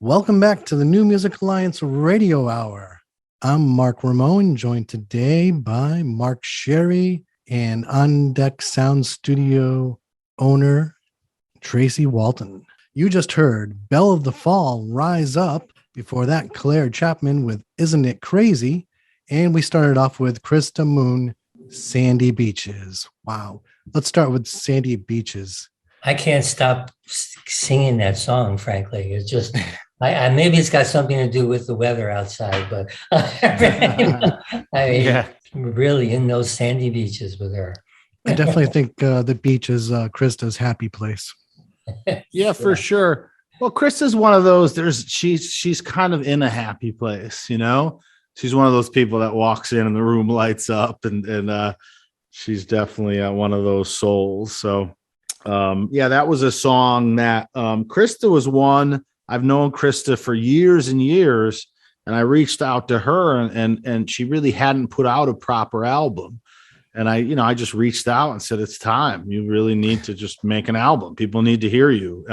Welcome back to the New Music Alliance Radio Hour. I'm Mark Ramone, joined today by Mark Sherry and On Deck Sound Studio owner Tracy Walton. You just heard Belle of the Fall, Rise Up. Before that, Claire Chapman with Isn't It Crazy? And we started off with Krizta Moon, Sandy Beaches. Wow. Let's start with Sandy Beaches. I can't stop singing that song, frankly. It's just, maybe it's got something to do with the weather outside, but we're really in those sandy beaches with her. I definitely think the beach is Krista's happy place. Yeah, for sure. Well, Krista's one of those, she's kind of in a happy place, you know? She's one of those people that walks in and the room lights up and she's definitely one of those souls. So that was a song that Krizta was one. I've known Krizta for years and years, and I reached out to her and she really hadn't put out a proper album. And I just reached out and said, it's time. You really need to just make an album. People need to hear you.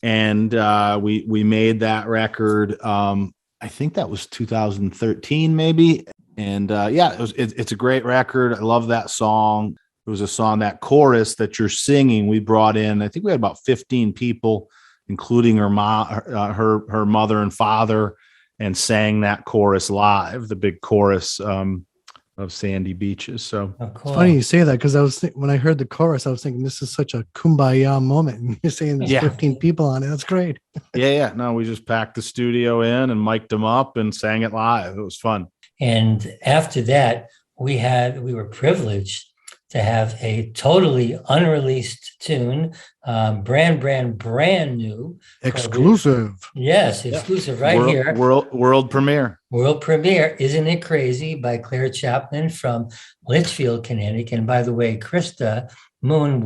We made that record. I think that was 2013 maybe. And it's a great record. I love that song. It was a song, that chorus that you're singing, we brought in, I think we had about 15 people, including her mom, her mother and father, and sang that chorus live, the big chorus of Sandy Beaches. So cool. It's funny you say that, because when I heard the chorus, I was thinking this is such a kumbaya moment. And you're saying there's 15 people on it. That's great. Yeah. No, we just packed the studio in and mic'd them up and sang it live. It was fun. And after that, we were privileged to have a totally unreleased tune, brand new. Exclusive. Yes, exclusive here. World premiere. World premiere, Isn't It Crazy, by Claire Chapman from Litchfield, Connecticut. And by the way, Krizta Moon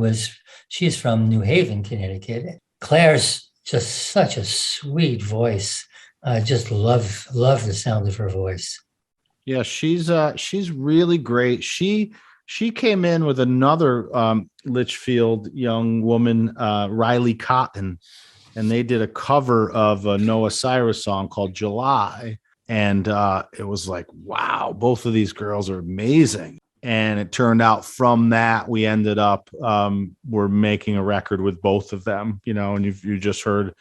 she's from New Haven, Connecticut. Claire's just such a sweet voice. I just love the sound of her voice. Yeah, she's really great. She came in with another Litchfield young woman, Riley Cotton, and they did a cover of a Noah Cyrus song called July. And it was like, wow, both of these girls are amazing. And it turned out from that, we ended up, we're making a record with both of them, and you just heard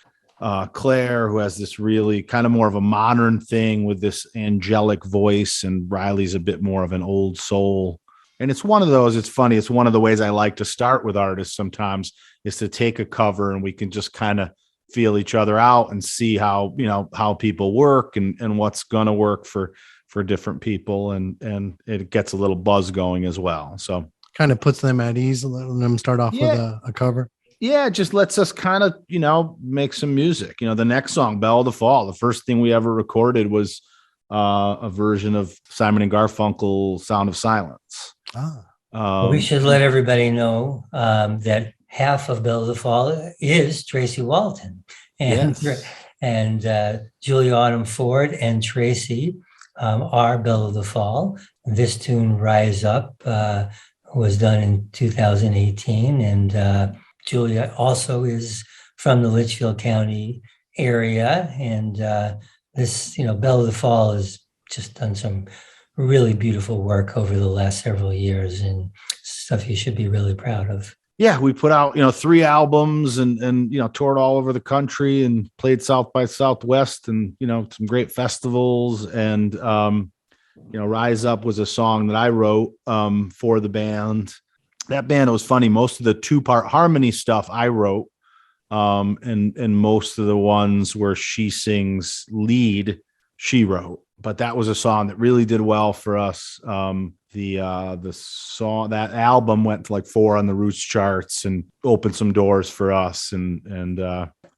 Claire, who has this really kind of more of a modern thing with this angelic voice, and Riley's a bit more of an old soul. And it's one of those, it's funny, it's one of the ways I like to start with artists sometimes, is to take a cover and we can just kind of feel each other out and see how people work and what's going to work for different people. And it gets a little buzz going as well. So kind of puts them at ease, letting them start off with a cover. Yeah, it just lets us kind of, make some music. The next song, Belle of the Fall, the first thing we ever recorded was a version of Simon and Garfunkel, Sound of Silence. We should let everybody know that half of Belle of the Fall is Tracy Walton, and Julia Autumn Ford and Tracy are Belle of the Fall. This tune, Rise Up, was done in 2018, and Julia also is from the Litchfield County area, and this, Belle of the Fall has just done some really beautiful work over the last several years, and stuff you should be really proud of. Yeah, we put out, 3 albums and toured all over the country and played South by Southwest and, some great festivals. And, Rise Up was a song that I wrote for the band. That band, it was funny. Most of the 2-part harmony stuff I wrote, and most of the ones where she sings lead, she wrote. But that was a song that really did well for us. The song, that album went to like 4 on the Roots charts and opened some doors for us. And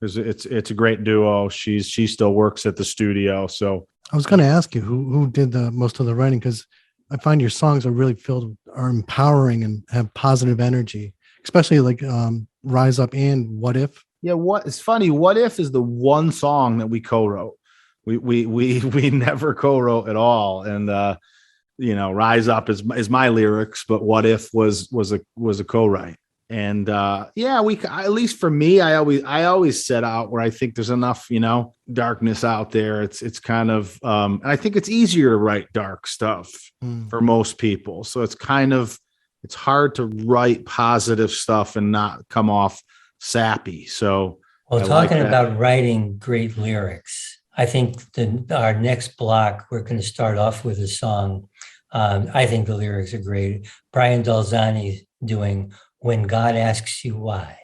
it's a great duo. She still works at the studio. So I was going to ask you who did the most of the writing, because I find your songs are really are empowering and have positive energy, especially like Rise Up and What If. Yeah, it's funny. What If is the one song that we co-wrote. We never co-wrote at all. And Rise Up is my lyrics, but What If was a co-write. And at least for me, I always set out where I think there's enough, darkness out there. It's kind of, and I think it's easier to write dark stuff for most people. So it's hard to write positive stuff and not come off sappy. So, well, talking about writing great lyrics, I think our next block, we're going to start off with a song. I think the lyrics are great. Brian Dolzani doing When God Asks You Why.